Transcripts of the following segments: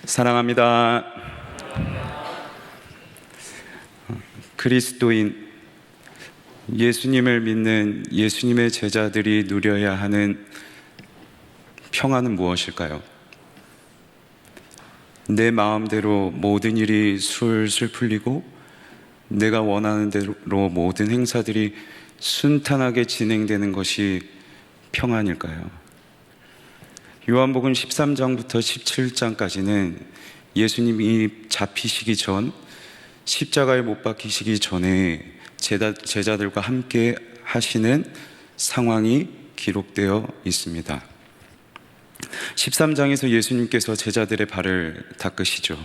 사랑합니다. 그리스도인, 예수님을 믿는 예수님의 제자들이 누려야 하는 평안은 무엇일까요? 내 마음대로 모든 일이 술술 풀리고 내가 원하는 대로 모든 행사들이 순탄하게 진행되는 것이 평안일까요? 요한복음 13장부터 17장까지는 예수님이 잡히시기 전, 십자가에 못 박히시기 전에 제자들과 함께 하시는 상황이 기록되어 있습니다. 13장에서 예수님께서 제자들의 발을 닦으시죠.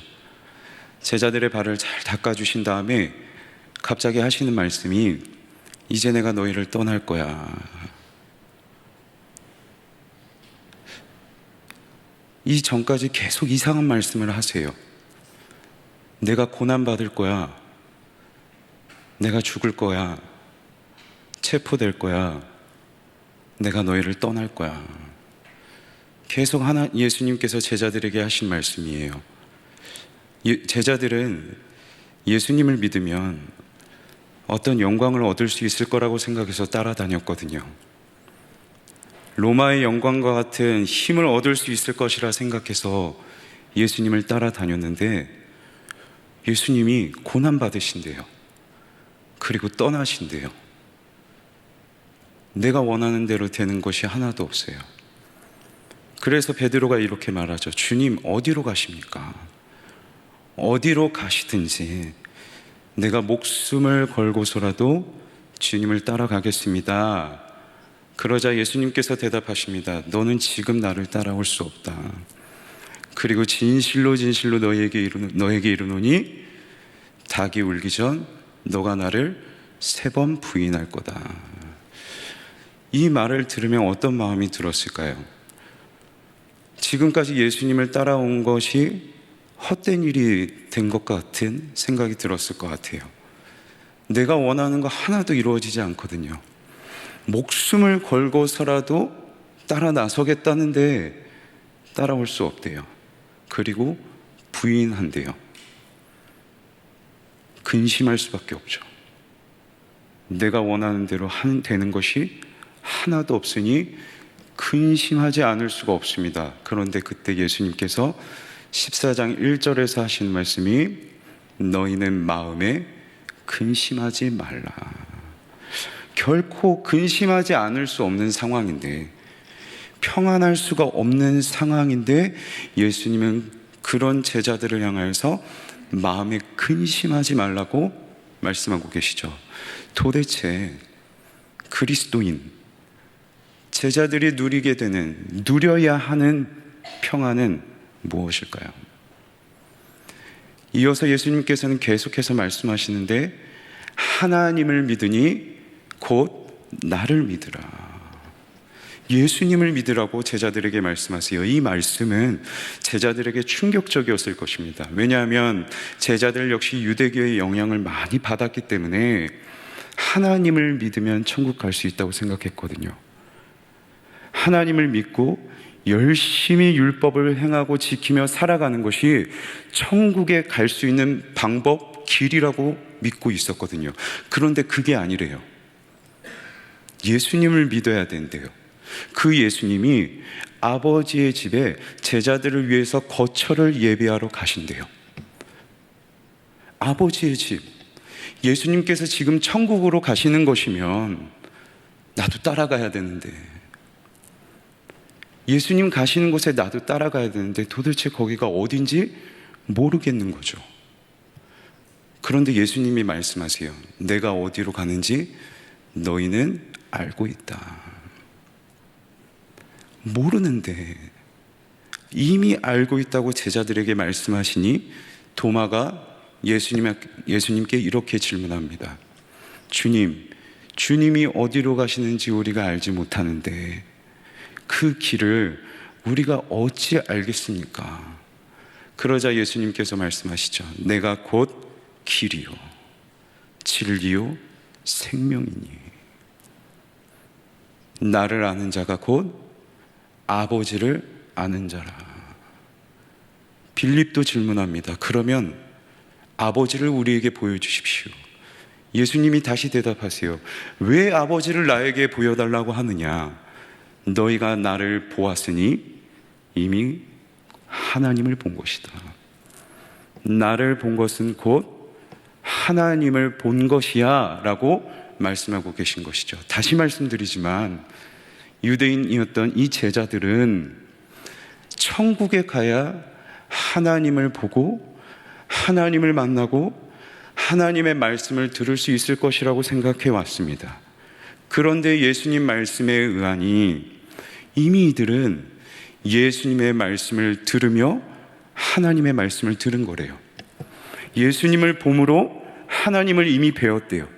제자들의 발을 잘 닦아주신 다음에 갑자기 하시는 말씀이 이제 내가 너희를 떠날 거야. 이 전까지 계속 이상한 말씀을 하세요. 내가 고난받을 거야. 내가 죽을 거야. 체포될 거야. 내가 너희를 떠날 거야. 계속 예수님께서 제자들에게 하신 말씀이에요. 제자들은 예수님을 믿으면 어떤 영광을 얻을 수 있을 거라고 생각해서 따라다녔거든요. 로마의 영광과 같은 힘을 얻을 수 있을 것이라 생각해서 예수님을 따라다녔는데 예수님이 고난받으신대요. 그리고 떠나신대요. 내가 원하는 대로 되는 것이 하나도 없어요. 그래서 베드로가 이렇게 말하죠. 주님, 어디로 가십니까? 어디로 가시든지 내가 목숨을 걸고서라도 주님을 따라가겠습니다. 그러자 예수님께서 대답하십니다. 너는 지금 나를 따라올 수 없다. 그리고 진실로 진실로 너에게 이르노니 닭이 울기 전 너가 나를 3번 부인할 거다. 이 말을 들으면 어떤 마음이 들었을까요? 지금까지 예수님을 따라온 것이 헛된 일이 된 것 같은 생각이 들었을 것 같아요. 내가 원하는 거 하나도 이루어지지 않거든요. 목숨을 걸고서라도 따라 나서겠다는데 따라올 수 없대요. 그리고 부인한대요. 근심할 수밖에 없죠. 내가 원하는 대로 되는 것이 하나도 없으니 근심하지 않을 수가 없습니다. 그런데 그때 예수님께서 14장 1절에서 하신 말씀이 너희는 마음에 근심하지 말라. 결코 근심하지 않을 수 없는 상황인데, 평안할 수가 없는 상황인데 예수님은 그런 제자들을 향하여서 마음에 근심하지 말라고 말씀하고 계시죠. 도대체 그리스도인, 제자들이 누려야 하는 평안은 무엇일까요? 이어서 예수님께서는 계속해서 말씀하시는데 하나님을 믿으니 곧 나를 믿으라. 예수님을 믿으라고 제자들에게 말씀하세요. 이 말씀은 제자들에게 충격적이었을 것입니다. 왜냐하면 제자들 역시 유대교의 영향을 많이 받았기 때문에 하나님을 믿으면 천국 갈 수 있다고 생각했거든요. 하나님을 믿고 열심히 율법을 행하고 지키며 살아가는 것이 천국에 갈 수 있는 방법, 길이라고 믿고 있었거든요. 그런데 그게 아니래요. 예수님을 믿어야 된대요. 그 예수님이 아버지의 집에 제자들을 위해서 거처를 예비하러 가신대요. 아버지의 집, 예수님께서 지금 천국으로 가시는 것이면 나도 따라가야 되는데, 예수님 가시는 곳에 나도 따라가야 되는데 도대체 거기가 어딘지 모르겠는 거죠. 그런데 예수님이 말씀하세요. 내가 어디로 가는지 너희는 알고 있다. 모르는데 이미 알고 있다고 제자들에게 말씀하시니 도마가 예수님께 이렇게 질문합니다. 주님이 어디로 가시는지 우리가 알지 못하는데 그 길을 우리가 어찌 알겠습니까? 그러자 예수님께서 말씀하시죠. 내가 곧 길이요 진리요 생명이니 나를 아는 자가 곧 아버지를 아는 자라. 빌립도 질문합니다. 그러면 아버지를 우리에게 보여주십시오. 예수님이 다시 대답하세요. 왜 아버지를 나에게 보여달라고 하느냐? 너희가 나를 보았으니 이미 하나님을 본 것이다. 나를 본 것은 곧 하나님을 본 것이야 라고 말씀하고 계신 것이죠. 다시 말씀드리지만 유대인이었던 이 제자들은 천국에 가야 하나님을 보고 하나님을 만나고 하나님의 말씀을 들을 수 있을 것이라고 생각해 왔습니다. 그런데 예수님 말씀에 의하니 이미 이들은 예수님의 말씀을 들으며 하나님의 말씀을 들은 거래요. 예수님을 봄으로 하나님을 이미 배웠대요.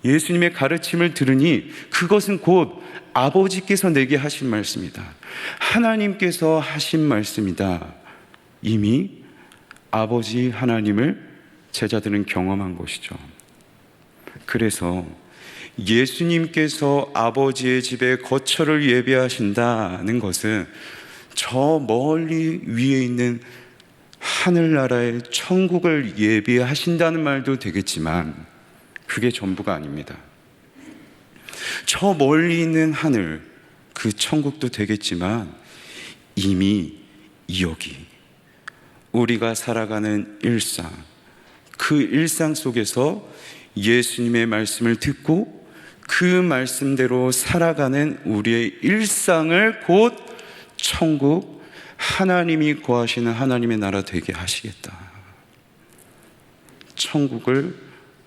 예수님의 가르침을 들으니 그것은 곧 아버지께서 내게 하신 말씀이다. 하나님께서 하신 말씀이다. 이미 아버지 하나님을 제자들은 경험한 것이죠. 그래서 예수님께서 아버지의 집에 거처를 예비하신다는 것은 저 멀리 위에 있는 하늘나라의 천국을 예비하신다는 말도 되겠지만 그게 전부가 아닙니다. 저 멀리 있는 하늘, 그 천국도 되겠지만 이미 여기 우리가 살아가는 일상, 그 일상 속에서 예수님의 말씀을 듣고 그 말씀대로 살아가는 우리의 일상을 곧 천국, 하나님이 거하시는 하나님의 나라 되게 하시겠다. 천국을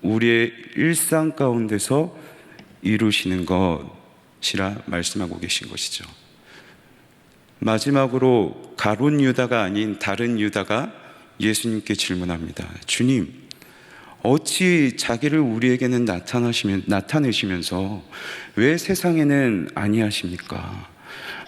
우리의 일상 가운데서 이루시는 것이라 말씀하고 계신 것이죠. 마지막으로 가룟 유다가 아닌 다른 유다가 예수님께 질문합니다. 주님, 어찌 자기를 우리에게는 나타내시면서 왜 세상에는 아니하십니까?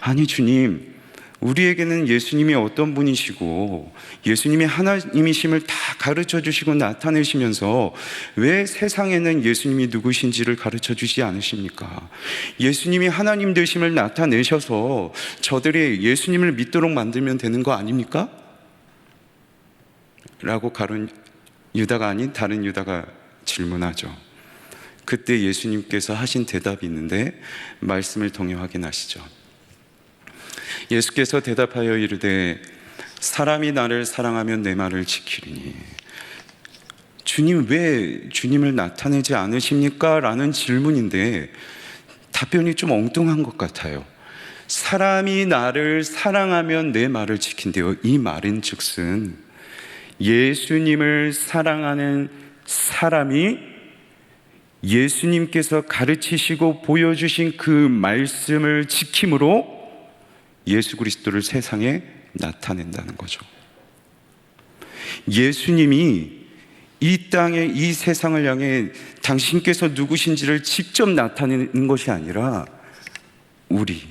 아니 주님, 우리에게는 예수님이 어떤 분이시고 예수님이 하나님이심을 다 가르쳐 주시고 나타내시면서 왜 세상에는 예수님이 누구신지를 가르쳐 주시지 않으십니까? 예수님이 하나님 되심을 나타내셔서 저들이 예수님을 믿도록 만들면 되는 거 아닙니까? 라고 가룟 유다가 아닌 다른 유다가 질문하죠. 그때 예수님께서 하신 대답이 있는데 말씀을 통해 확인하시죠. 예수께서 대답하여 이르되 사람이 나를 사랑하면 내 말을 지키리니. 주님, 왜 주님을 나타내지 않으십니까? 라는 질문인데 답변이 좀 엉뚱한 것 같아요. 사람이 나를 사랑하면 내 말을 지킨대요. 이 말인 즉슨 예수님을 사랑하는 사람이 예수님께서 가르치시고 보여주신 그 말씀을 지킴으로 예수 그리스도를 세상에 나타낸다는 거죠. 예수님이 이 땅에 이 세상을 향해 당신께서 누구신지를 직접 나타내는 것이 아니라 우리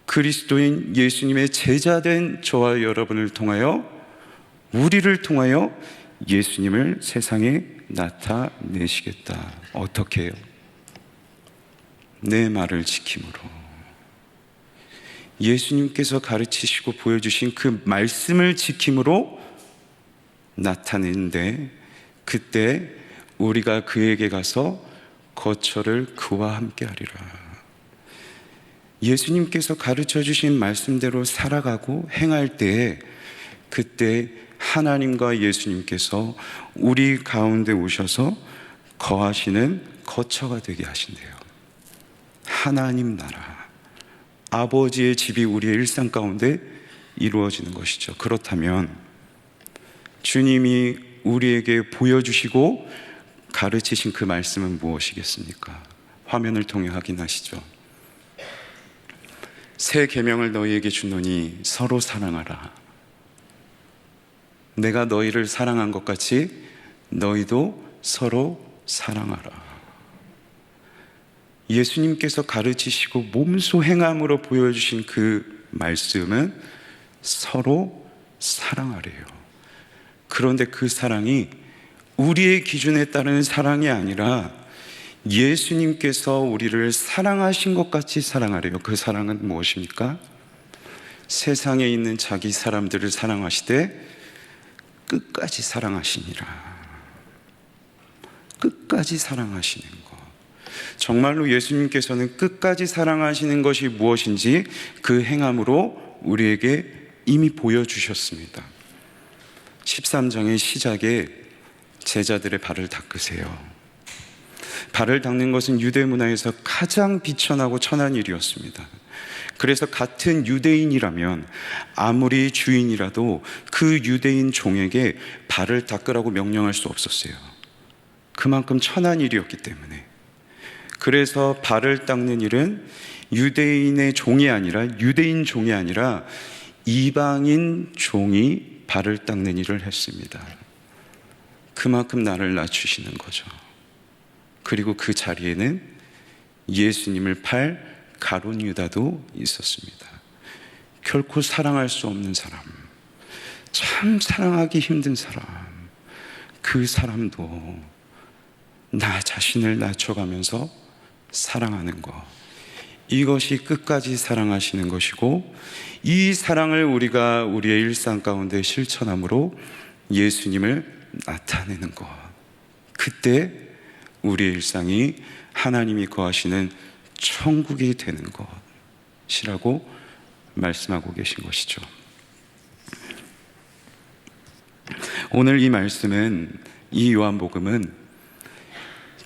그리스도인 예수님의 제자된 저와 여러분을 통하여 우리를 통하여 예수님을 세상에 나타내시겠다. 어떻게 해요? 내 말을 지킴으로. 예수님께서 가르치시고 보여주신 그 말씀을 지킴으로 나타내는데 그때 우리가 그에게 가서 거처를 그와 함께 하리라. 예수님께서 가르쳐 주신 말씀대로 살아가고 행할 때 그때 하나님과 예수님께서 우리 가운데 오셔서 거하시는 거처가 되게 하신대요. 하나님 나라, 아버지의 집이 우리의 일상 가운데 이루어지는 것이죠. 그렇다면 주님이 우리에게 보여주시고 가르치신 그 말씀은 무엇이겠습니까? 화면을 통해 확인하시죠. 새 계명을 너희에게 주노니 서로 사랑하라. 내가 너희를 사랑한 것 같이 너희도 서로 사랑하라. 예수님께서 가르치시고 몸소 행함으로 보여주신 그 말씀은 서로 사랑하래요. 그런데 그 사랑이 우리의 기준에 따른 사랑이 아니라 예수님께서 우리를 사랑하신 것 같이 사랑하래요. 그 사랑은 무엇입니까? 세상에 있는 자기 사람들을 사랑하시되 끝까지 사랑하시니라. 끝까지 사랑하시는 것. 정말로 예수님께서는 끝까지 사랑하시는 것이 무엇인지 그 행함으로 우리에게 이미 보여주셨습니다. 13장의 시작에 제자들의 발을 닦으세요. 발을 닦는 것은 유대 문화에서 가장 비천하고 천한 일이었습니다. 그래서 같은 유대인이라면 아무리 주인이라도 그 유대인 종에게 발을 닦으라고 명령할 수 없었어요. 그만큼 천한 일이었기 때문에. 그래서 발을 닦는 일은 유대인의 종이 아니라, 유대인 종이 아니라 이방인 종이 발을 닦는 일을 했습니다. 그만큼 나를 낮추시는 거죠. 그리고 그 자리에는 예수님을 팔 가룟 유다도 있었습니다. 결코 사랑할 수 없는 사람, 참 사랑하기 힘든 사람, 그 사람도 나 자신을 낮춰가면서 사랑하는 것, 이것이 끝까지 사랑하시는 것이고, 이 사랑을 우리가 우리의 일상 가운데 실천함으로 예수님을 나타내는 것, 그때 우리의 일상이 하나님이 거하시는 천국이 되는 것이라고 말씀하고 계신 것이죠. 오늘 이 말씀은, 이 요한복음은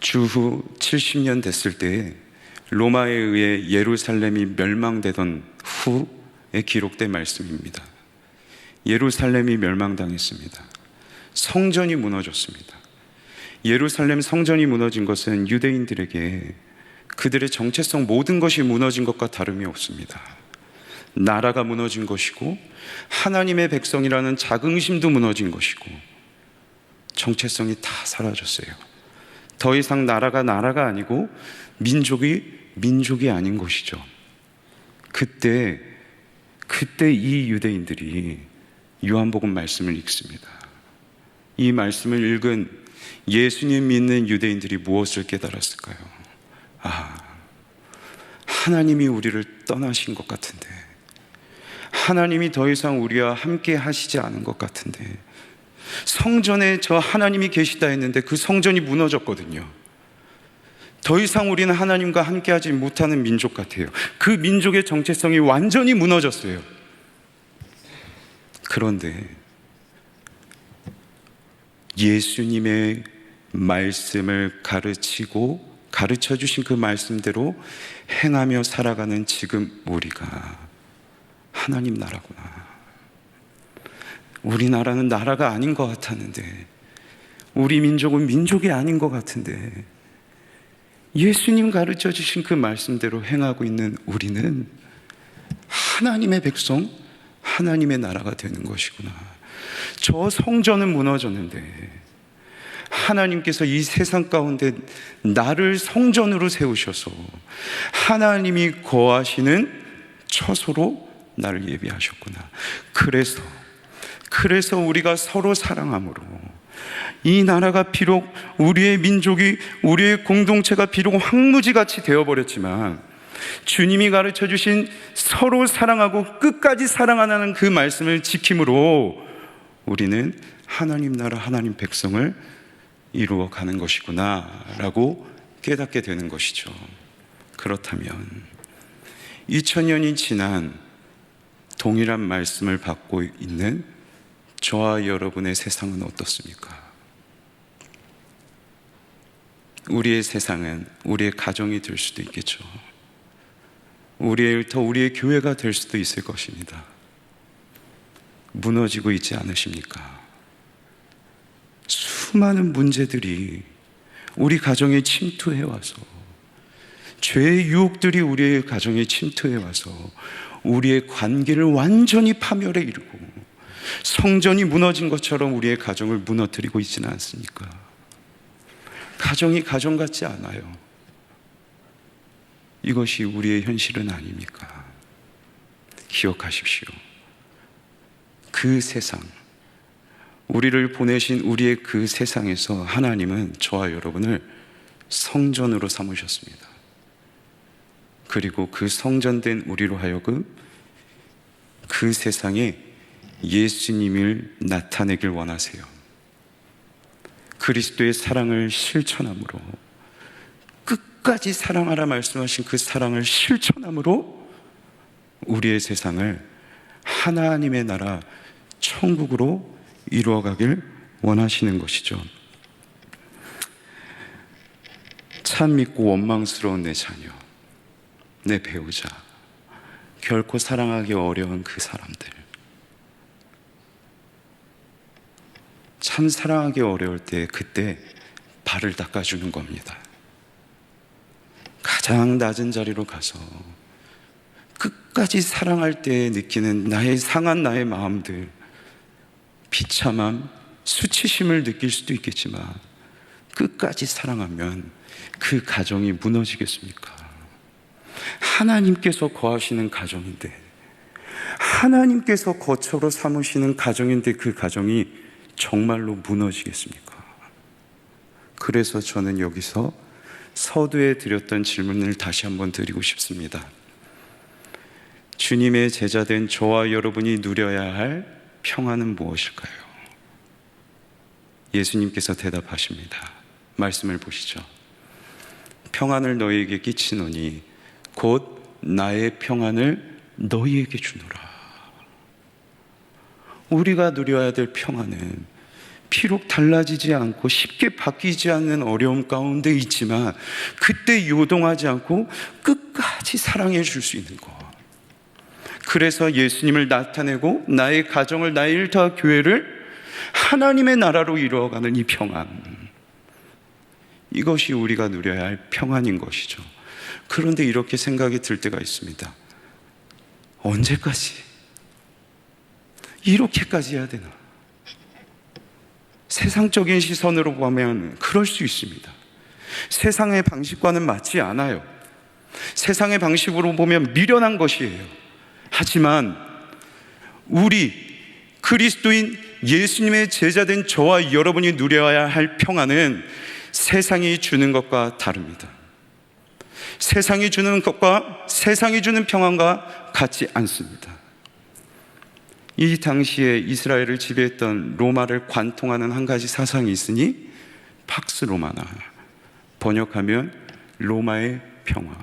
주후 70년 됐을 때 로마에 의해 예루살렘이 멸망되던 후에 기록된 말씀입니다. 예루살렘이 멸망당했습니다. 성전이 무너졌습니다. 예루살렘 성전이 무너진 것은 유대인들에게 그들의 정체성, 모든 것이 무너진 것과 다름이 없습니다. 나라가 무너진 것이고, 하나님의 백성이라는 자긍심도 무너진 것이고, 정체성이 다 사라졌어요. 더 이상 나라가 아니고 민족이 아닌 것이죠. 그때 이 유대인들이 요한복음 말씀을 읽습니다. 이 말씀을 읽은 예수님 믿는 유대인들이 무엇을 깨달았을까요? 하나님이 우리를 떠나신 것 같은데, 하나님이 더 이상 우리와 함께 하시지 않은 것 같은데, 성전에 저 하나님이 계시다 했는데 그 성전이 무너졌거든요. 더 이상 우리는 하나님과 함께 하지 못하는 민족 같아요. 그 민족의 정체성이 완전히 무너졌어요. 그런데 예수님의 말씀을 가르쳐 주신 그 말씀대로 행하며 살아가는 지금 우리가 하나님 나라구나. 우리나라는 나라가 아닌 것 같았는데, 우리 민족은 민족이 아닌 것 같은데, 예수님 가르쳐 주신 그 말씀대로 행하고 있는 우리는 하나님의 백성, 하나님의 나라가 되는 것이구나. 저 성전은 무너졌는데 하나님께서 이 세상 가운데 나를 성전으로 세우셔서 하나님이 거하시는 처소로 나를 예비하셨구나. 그래서 우리가 서로 사랑함으로, 이 나라가 비록, 우리의 민족이, 우리의 공동체가 비록 황무지같이 되어버렸지만 주님이 가르쳐 주신 서로 사랑하고 끝까지 사랑하는 그 말씀을 지킴으로 우리는 하나님 나라, 하나님 백성을 이루어가는 것이구나 라고 깨닫게 되는 것이죠. 그렇다면 2000년이 지난 동일한 말씀을 받고 있는 저와 여러분의 세상은 어떻습니까? 우리의 세상은 우리의 가정이 될 수도 있겠죠. 우리의 일터, 우리의 교회가 될 수도 있을 것입니다. 무너지고 있지 않으십니까? 수많은 문제들이 우리 가정에 침투해와서, 죄의 유혹들이 우리의 가정에 침투해와서 우리의 관계를 완전히 파멸에 이르고 성전이 무너진 것처럼 우리의 가정을 무너뜨리고 있지는 않습니까? 가정이 가정 같지 않아요. 이것이 우리의 현실은 아닙니까? 기억하십시오. 그 세상, 우리를 보내신 우리의 그 세상에서 하나님은 저와 여러분을 성전으로 삼으셨습니다. 그리고 그 성전된 우리로 하여금 그 그 세상에 예수님을 나타내길 원하세요. 그리스도의 사랑을 실천함으로, 끝까지 사랑하라 말씀하신 그 사랑을 실천함으로 우리의 세상을 하나님의 나라 천국으로 이루어가길 원하시는 것이죠. 참 믿고 원망스러운 내 자녀, 내 배우자, 결코 사랑하기 어려운 그 사람들, 참 사랑하기 어려울 때 그때 발을 닦아주는 겁니다. 가장 낮은 자리로 가서 끝까지 사랑할 때 느끼는 나의 상한 나의 마음들, 비참함, 수치심을 느낄 수도 있겠지만 끝까지 사랑하면 그 가정이 무너지겠습니까? 하나님께서 거하시는 가정인데, 하나님께서 거처로 삼으시는 가정인데 그 가정이 정말로 무너지겠습니까? 그래서 저는 여기서 서두에 드렸던 질문을 다시 한번 드리고 싶습니다. 주님의 제자된 저와 여러분이 누려야 할 평안은 무엇일까요? 예수님께서 대답하십니다. 말씀을 보시죠. 평안을 너희에게 끼치노니 곧 나의 평안을 너희에게 주노라. 우리가 누려야 될 평안은 비록 달라지지 않고 쉽게 바뀌지 않는 어려움 가운데 있지만 그때 요동하지 않고 끝까지 사랑해 줄 수 있는 것. 그래서 예수님을 나타내고 나의 가정을, 나의 일터와 교회를 하나님의 나라로 이루어가는 이 평안, 이것이 우리가 누려야 할 평안인 것이죠. 그런데 이렇게 생각이 들 때가 있습니다. 언제까지? 이렇게까지 해야 되나? 세상적인 시선으로 보면 그럴 수 있습니다. 세상의 방식과는 맞지 않아요. 세상의 방식으로 보면 미련한 것이에요. 하지만 우리 그리스도인 예수님의 제자된 저와 여러분이 누려야 할 평안은 세상이 주는 것과 다릅니다. 세상이 주는 것과, 세상이 주는 평안과 같지 않습니다. 이 당시에 이스라엘을 지배했던 로마를 관통하는 한 가지 사상이 있으니 팍스 로마나, 번역하면 로마의 평화.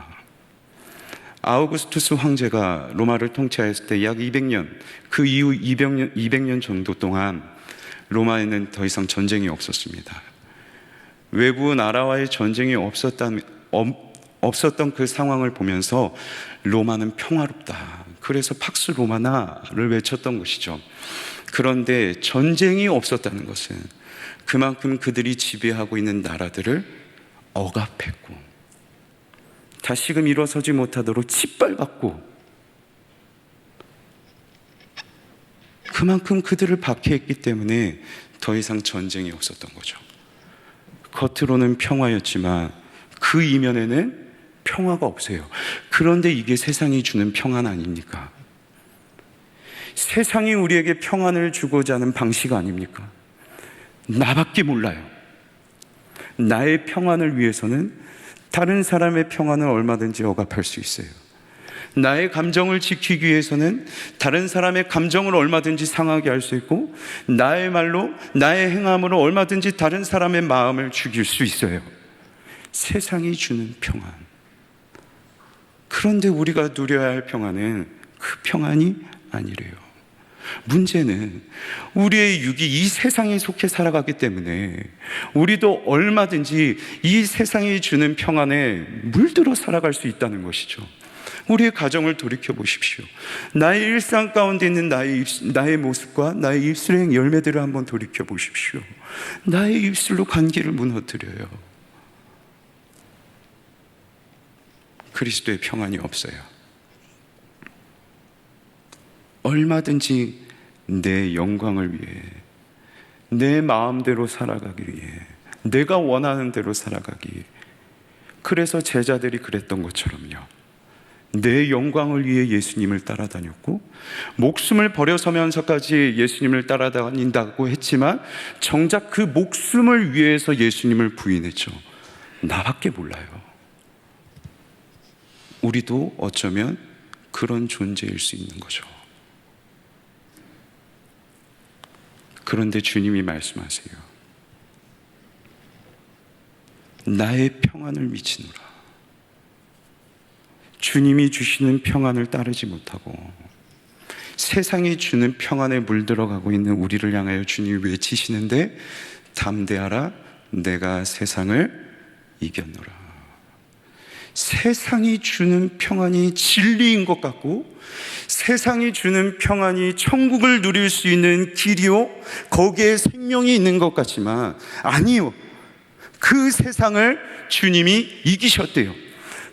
아우구스투스 황제가 로마를 통치했을 때 약 200년, 그 이후 200년 정도 동안 로마에는 더 이상 전쟁이 없었습니다. 외부 나라와의 전쟁이 없었던 그 상황을 보면서 로마는 평화롭다, 그래서 팍스 로마나를 외쳤던 것이죠. 그런데 전쟁이 없었다는 것은 그만큼 그들이 지배하고 있는 나라들을 억압했고 다시금 일어서지 못하도록 짓밟았고 그만큼 그들을 박해했기 때문에 더 이상 전쟁이 없었던 거죠. 겉으로는 평화였지만 그 이면에는 평화가 없어요. 그런데 이게 세상이 주는 평안 아닙니까? 세상이 우리에게 평안을 주고자 하는 방식 아닙니까? 나밖에 몰라요. 나의 평안을 위해서는 다른 사람의 평안을 얼마든지 억압할 수 있어요. 나의 감정을 지키기 위해서는 다른 사람의 감정을 얼마든지 상하게 할 수 있고, 나의 말로, 나의 행함으로 얼마든지 다른 사람의 마음을 죽일 수 있어요. 세상이 주는 평안. 그런데 우리가 누려야 할 평안은 그 평안이 아니래요. 문제는 우리의 육이 이 세상에 속해 살아가기 때문에 우리도 얼마든지 이 세상이 주는 평안에 물들어 살아갈 수 있다는 것이죠. 우리의 가정을 돌이켜 보십시오. 나의 일상 가운데 있는 나의 모습과 나의 입술의 열매들을 한번 돌이켜 보십시오. 나의 입술로 관계를 무너뜨려요. 그리스도의 평안이 없어요. 얼마든지 내 영광을 위해, 내 마음대로 살아가기 위해, 내가 원하는 대로 살아가기 위해. 그래서 제자들이 그랬던 것처럼요, 내 영광을 위해 예수님을 따라다녔고 목숨을 버려서면서까지 예수님을 따라다닌다고 했지만 정작 그 목숨을 위해서 예수님을 부인했죠. 나밖에 몰라요. 우리도 어쩌면 그런 존재일 수 있는 거죠. 그런데 주님이 말씀하세요. 나의 평안을 미치노라. 주님이 주시는 평안을 따르지 못하고 세상이 주는 평안에 물들어가고 있는 우리를 향하여 주님이 외치시는데, 담대하라, 내가 세상을 이겼노라. 세상이 주는 평안이 진리인 것 같고, 세상이 주는 평안이 천국을 누릴 수 있는 길이요, 거기에 생명이 있는 것 같지만 아니요, 그 세상을 주님이 이기셨대요.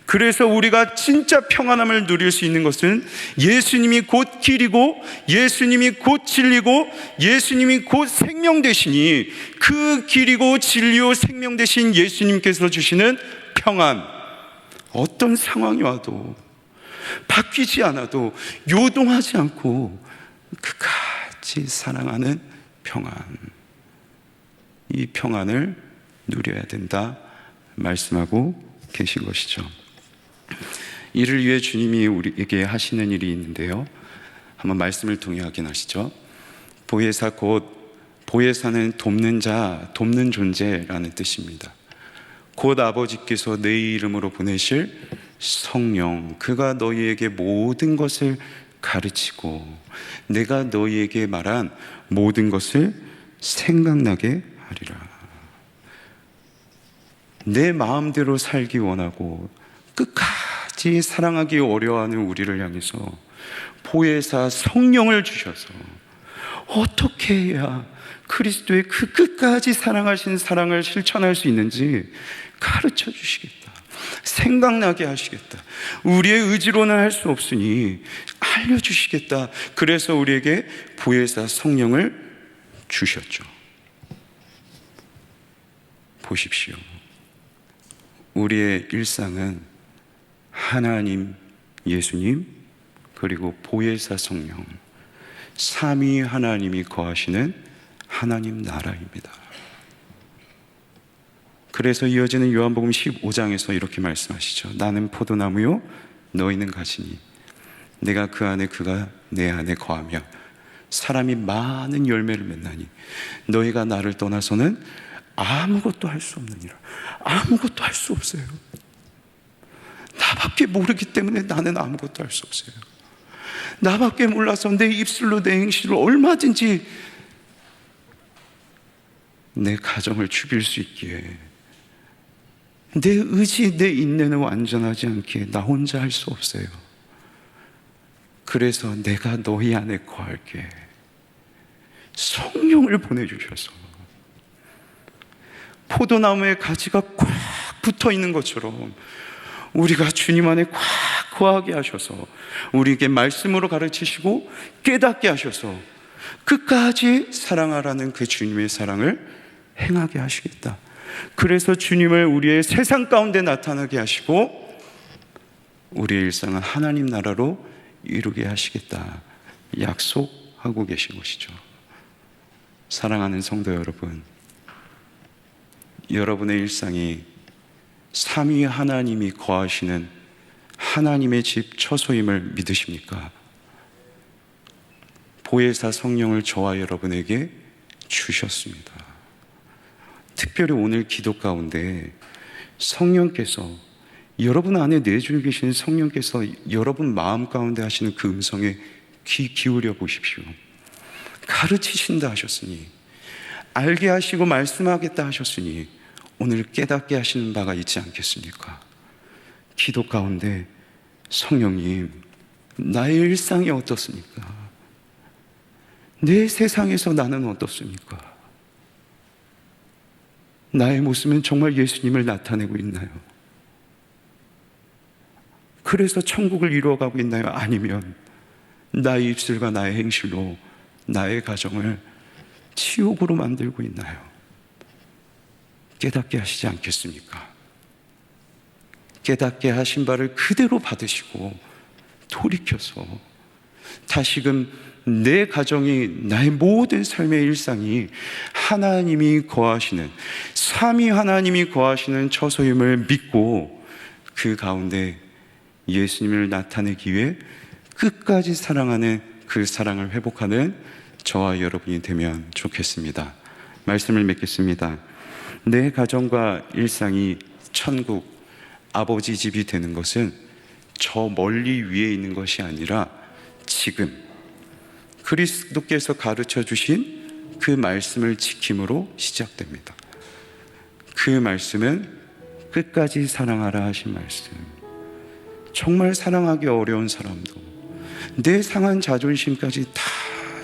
그래서 우리가 진짜 평안함을 누릴 수 있는 것은 예수님이 곧 길이고, 예수님이 곧 진리고, 예수님이 곧 생명 되시니, 그 길이고 진리요 생명 되신 예수님께서 주시는 평안, 어떤 상황이 와도 바뀌지 않아도 요동하지 않고 끝까지 사랑하는 평안, 이 평안을 누려야 된다 말씀하고 계신 것이죠. 이를 위해 주님이 우리에게 하시는 일이 있는데요, 한번 말씀을 통해 확인하시죠. 보혜사, 곧 보혜사는 돕는 자, 돕는 존재라는 뜻입니다. 곧 아버지께서 내 이름으로 보내실 성령, 그가 너희에게 모든 것을 가르치고 내가 너희에게 말한 모든 것을 생각나게 하리라. 내 마음대로 살기 원하고 끝까지 사랑하기 어려워하는 우리를 향해서 보혜사 성령을 주셔서 어떻게 해야 그리스도의 그 끝까지 사랑하신 사랑을 실천할 수 있는지 가르쳐 주시겠다, 생각나게 하시겠다, 우리의 의지로는 할 수 없으니 알려주시겠다. 그래서 우리에게 보혜사 성령을 주셨죠. 보십시오, 우리의 일상은 하나님, 예수님, 그리고 보혜사 성령, 삼위 하나님이 거하시는 하나님 나라입니다. 그래서 이어지는 요한복음 15장에서 이렇게 말씀하시죠. 나는 포도나무요, 너희는 가지니 내가 그 안에, 그가 내 안에 거하며 사람이 많은 열매를 맺나니 너희가 나를 떠나서는 아무것도 할 수 없느니라. 아무것도 할 수 없어요. 나밖에 모르기 때문에 나는 아무것도 할 수 없어요. 나밖에 몰라서 내 입술로 내 행실로 얼마든지 내 가정을 죽일 수 있기에, 내 의지, 내 인내는 완전하지 않기에 나 혼자 할 수 없어요. 그래서 내가 너희 안에 거할게. 성령을 보내주셔서 포도나무에 가지가 꽉 붙어 있는 것처럼 우리가 주님 안에 꽉 거하게 하셔서 우리에게 말씀으로 가르치시고 깨닫게 하셔서 끝까지 사랑하라는 그 주님의 사랑을 행하게 하시겠다. 그래서 주님을 우리의 세상 가운데 나타나게 하시고 우리의 일상은 하나님 나라로 이루게 하시겠다 약속하고 계신 것이죠. 사랑하는 성도 여러분, 여러분의 일상이 삼위 하나님이 거하시는 하나님의 집 처소임을 믿으십니까? 보혜사 성령을 저와 여러분에게 주셨습니다. 특별히 오늘 기도 가운데 성령께서, 여러분 안에 내주고 계신 성령께서 여러분 마음 가운데 하시는 그 음성에 귀 기울여 보십시오. 가르치신다 하셨으니, 알게 하시고 말씀하겠다 하셨으니 오늘 깨닫게 하시는 바가 있지 않겠습니까? 기도 가운데 성령님, 나의 일상이 어떻습니까? 내 세상에서 나는 어떻습니까? 나의 모습은 정말 예수님을 나타내고 있나요? 그래서 천국을 이루어가고 있나요? 아니면 나의 입술과 나의 행실로 나의 가정을 지옥으로 만들고 있나요? 깨닫게 하시지 않겠습니까? 깨닫게 하신 바를 그대로 받으시고 돌이켜서 다시금 내 가정이, 나의 모든 삶의 일상이 하나님이 거하시는, 삼위 하나님이 거하시는 처소임을 믿고 그 가운데 예수님을 나타내기 위해 끝까지 사랑하는 그 사랑을 회복하는 저와 여러분이 되면 좋겠습니다. 말씀을 맺겠습니다. 내 가정과 일상이 천국, 아버지 집이 되는 것은 저 멀리 위에 있는 것이 아니라 지금 그리스도께서 가르쳐 주신 그 말씀을 지킴으로 시작됩니다. 그 말씀은 끝까지 사랑하라 하신 말씀. 정말 사랑하기 어려운 사람도 내 상한 자존심까지 다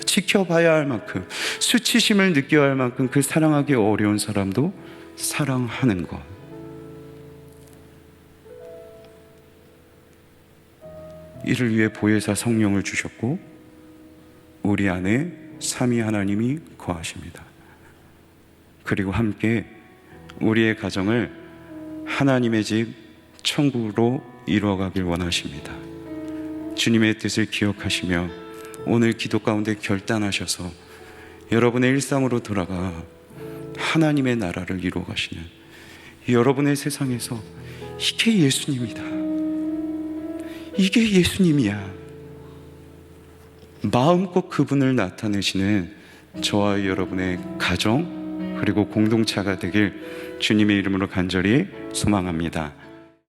지켜봐야 할 만큼, 수치심을 느껴야 할 만큼 그 사랑하기 어려운 사람도 사랑하는 것. 이를 위해 보혜사 성령을 주셨고 우리 안에 삼위 하나님이 거하십니다. 그리고 함께 우리의 가정을 하나님의 집 천국으로 이루어가길 원하십니다. 주님의 뜻을 기억하시며 오늘 기도 가운데 결단하셔서 여러분의 일상으로 돌아가 하나님의 나라를 이루어가시는 여러분의 세상에서 이게 예수님이다, 이게 예수님이야, 마음껏 그분을 나타내시는 저와 여러분의 가정 그리고 공동체가 되길 주님의 이름으로 간절히 소망합니다.